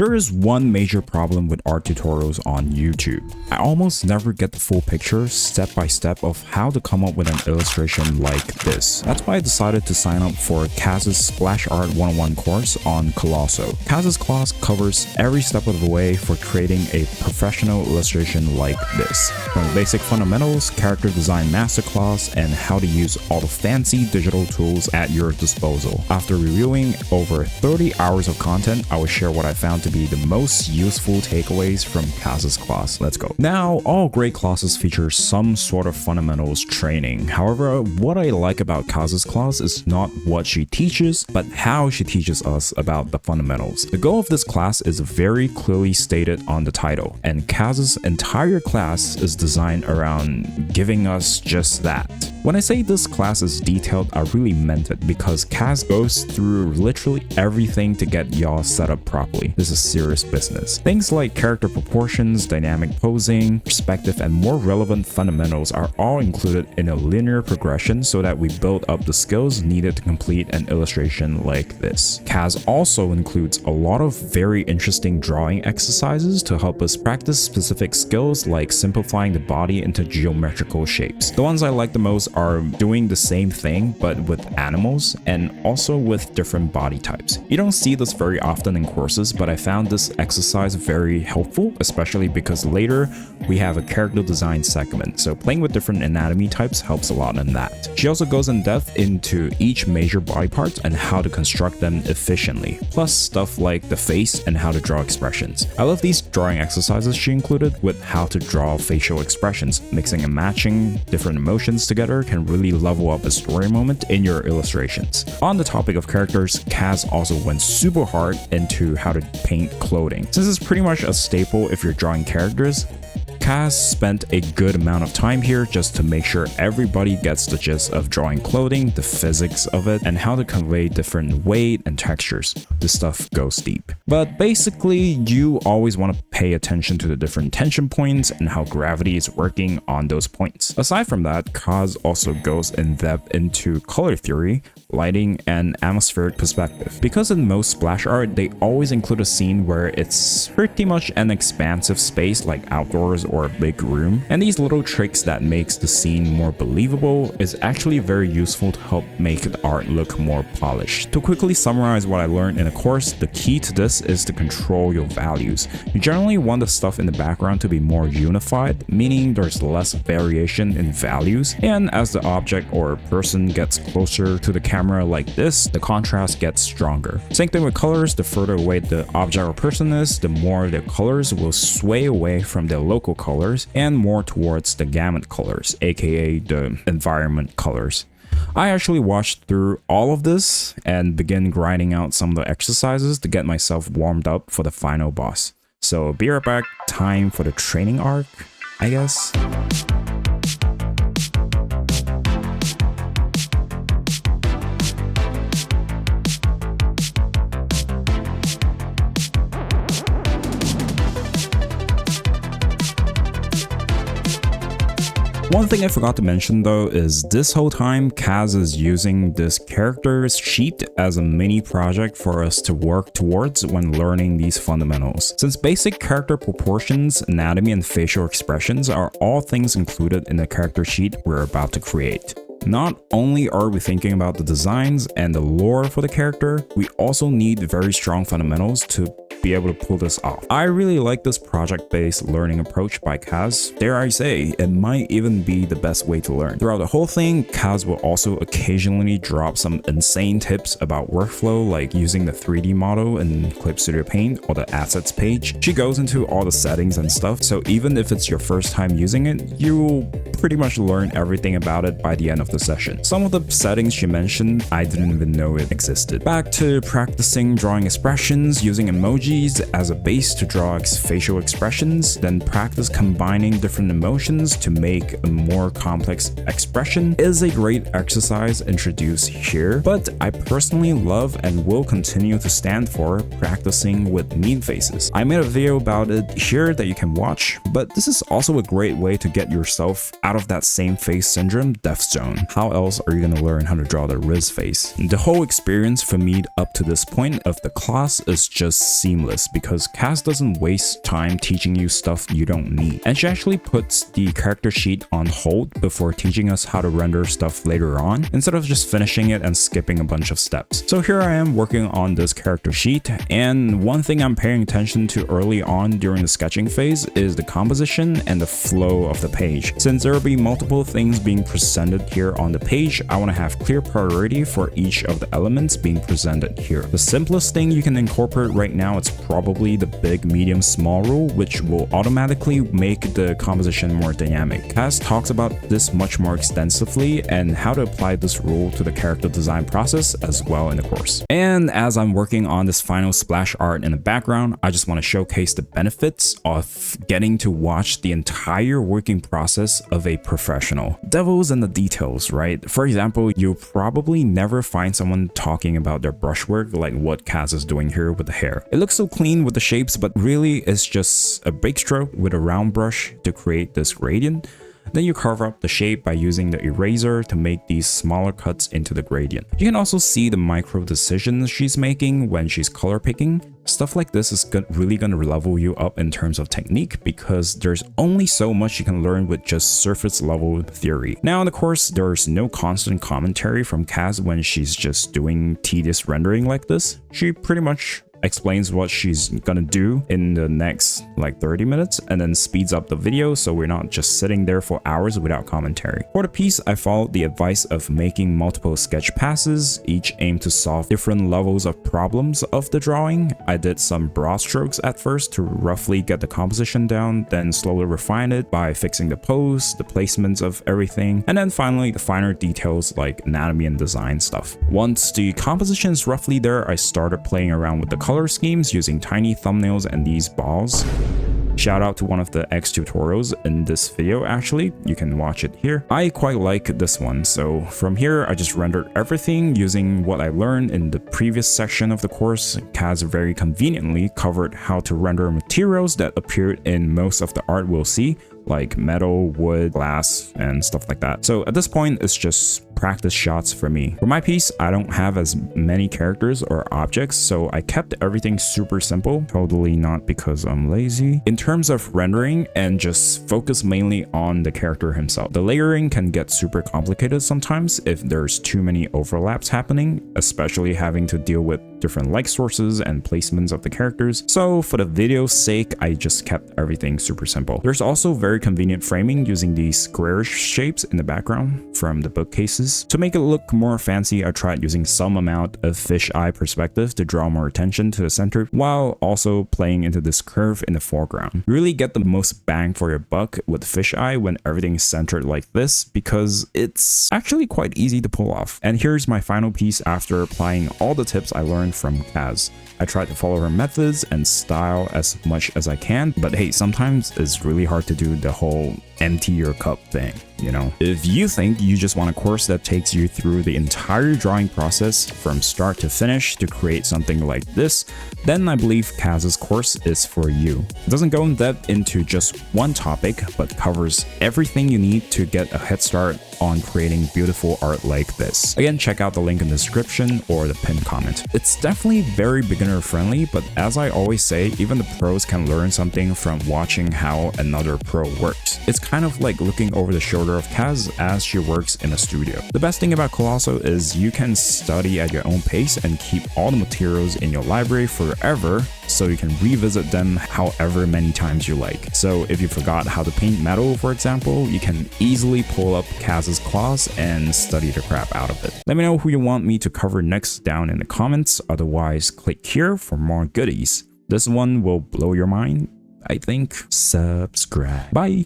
There is one major problem with art tutorials on YouTube. I almost never get the full picture step by step of how to come up with an illustration like this. That's why I decided to sign up for KAZ's Splash Art 101 course on Coloso. KAZ's class covers every step of the way for creating a professional illustration like this. From the basic fundamentals, character design masterclass, and how to use all the fancy digital tools at your disposal. After reviewing over 30 hours of content, I will share what I found to be the most useful takeaways from KAZ's class. Let's go. Now, all great classes feature some sort of fundamentals training. However, what I like about KAZ's class is not what she teaches, but how she teaches us about the fundamentals. The goal of this class is very clearly stated on the title, and KAZ's entire class is designed around giving us just that. When I say this class is detailed, I really meant it because KAZ goes through literally everything to get y'all set up properly. This is serious business. Things like character proportions, dynamic posing, perspective, and more relevant fundamentals are all included in a linear progression so that we build up the skills needed to complete an illustration like this. KAZ also includes a lot of very interesting drawing exercises to help us practice specific skills like simplifying the body into geometrical shapes. The ones I like the most are doing the same thing but with animals and also with different body types. You don't see this very often in courses, but I found this exercise very helpful, especially because later we have a character design segment, so playing with different anatomy types helps a lot in that. She also goes in depth into each major body part and how to construct them efficiently, plus stuff like the face and how to draw expressions. I love these drawing exercises she included with how to draw facial expressions. Mixing and matching different emotions together can really level up a story moment in your illustrations. On the topic of characters, KAZ also went super hard into how to paint clothing. Since it's pretty much a staple if you're drawing characters, KAZ spent a good amount of time here just to make sure everybody gets the gist of drawing clothing, the physics of it, and how to convey different weight and textures. This stuff goes deep. But basically, you always want to pay attention to the different tension points and how gravity is working on those points. Aside from that, KAZ also goes in depth into color theory, lighting, and atmospheric perspective. Because in most splash art, they always include a scene where it's pretty much an expansive space like outdoors or a big room, and these little tricks that makes the scene more believable is actually very useful to help make the art look more polished. To quickly summarize what I learned in a course, the key to this is to control your values. You generally want the stuff in the background to be more unified, meaning there's less variation in values, and as the object or person gets closer to the camera like this, the contrast gets stronger. Same thing with colors. The further away the object or person is, the more the colors will sway away from their local colors and more towards the gamut colors, aka the environment colors. I actually watched through all of this and began grinding out some of the exercises to get myself warmed up for the final boss. So be right back, time for the training arc, I guess. One thing I forgot to mention though is this whole time KAZ is using this characters sheet as a mini project for us to work towards when learning these fundamentals. Since basic character proportions, anatomy, and facial expressions are all things included in the character sheet we're about to create. Not only are we thinking about the designs and the lore for the character, we also need very strong fundamentals to be able to pull this off. I really like this project-based learning approach by KAZ. Dare I say, it might even be the best way to learn. Throughout the whole thing, KAZ will also occasionally drop some insane tips about workflow, like using the 3D model in Clip Studio Paint or the assets page. She goes into all the settings and stuff, so even if it's your first time using it, you'll pretty much learn everything about it by the end of the session. Some of the settings she mentioned, I didn't even know it existed. Back to practicing drawing expressions using emojis as a base to draw facial expressions, then practice combining different emotions to make a more complex expression is a great exercise introduced here, but I personally love and will continue to stand for practicing with mean faces. I made a video about it here that you can watch, but this is also a great way to get yourself out of that same face syndrome death zone. How else are you going to learn how to draw the Riz face? The whole experience for me up to this point of the class is just seamless. seamless because KAZ doesn't waste time teaching you stuff you don't need. And she actually puts the character sheet on hold before teaching us how to render stuff later on, instead of just finishing it and skipping a bunch of steps. So here I am working on this character sheet, and one thing I'm paying attention to early on during the sketching phase is the composition and the flow of the page. Since there will be multiple things being presented here on the page, I want to have clear priority for each of the elements being presented here. The simplest thing you can incorporate right now is probably the big, medium, small rule, which will automatically make the composition more dynamic. KAZ talks about this much more extensively and how to apply this rule to the character design process as well in the course. And as I'm working on this final splash art in the background, I just want to showcase the benefits of getting to watch the entire working process of a professional. Devil's in the details, right? For example, you'll probably never find someone talking about their brushwork like what KAZ is doing here with the hair. It looks so clean with the shapes, but really it's just a big stroke with a round brush to create this gradient. Then you carve up the shape by using the eraser to make these smaller cuts into the gradient. You can also see the micro decisions she's making when she's color picking. Stuff like this is really going to level you up in terms of technique because there's only so much you can learn with just surface level theory. Now in the course, there's no constant commentary from KAZ when she's just doing tedious rendering like this. She pretty much explains what she's gonna do in the next like 30 minutes and then speeds up the video so we're not just sitting there for hours without commentary. For the piece, I followed the advice of making multiple sketch passes, each aimed to solve different levels of problems of the drawing. I did some broad strokes at first to roughly get the composition down, then slowly refine it by fixing the pose, the placements of everything, and then finally the finer details like anatomy and design stuff. Once the composition is roughly there, I started playing around with the color schemes using tiny thumbnails and these balls. Shout out to one of the X tutorials in this video actually, you can watch it here. I quite like this one, so from here I just rendered everything using what I learned in the previous section of the course. KAZ very conveniently covered how to render materials that appeared in most of the art we'll see, like metal, wood, glass, and stuff like that. So at this point, it's just practice shots for me. For my piece, I don't have as many characters or objects, so I kept everything super simple, totally not because I'm lazy. In terms of rendering, and just focus mainly on the character himself. The layering can get super complicated sometimes if there's too many overlaps happening, especially having to deal with different light sources and placements of the characters. So for the video's sake, I just kept everything super simple. There's also very convenient framing using these squarish shapes in the background from the bookcases. To make it look more fancy, I tried using some amount of fisheye perspective to draw more attention to the center while also playing into this curve in the foreground. You really get the most bang for your buck with fisheye when everything's centered like this because it's actually quite easy to pull off. And here's my final piece after applying all the tips I learned from KAZ. I tried to follow her methods and style as much as I can, but hey, sometimes it's really hard to do the whole empty your cup thing, you know? If you think you just want a course that takes you through the entire drawing process from start to finish to create something like this, then I believe KAZ's course is for you. It doesn't go in depth into just one topic, but covers everything you need to get a head start on creating beautiful art like this. Again, check out the link in the description or the pinned comment. It's definitely very beginner friendly, but as I always say, even the pros can learn something from watching how another pro works. It's kind of like looking over the shoulder of KAZ as she works in a studio. The best thing about Coloso is you can study at your own pace and keep all the materials in your library forever, so you can revisit them however many times you like. So if you forgot how to paint metal, for example, you can easily pull up KAZ's class and study the crap out of it. Let me know who you want me to cover next down in the comments. Otherwise, click here for more goodies. This one will blow your mind, I think. Subscribe. Bye.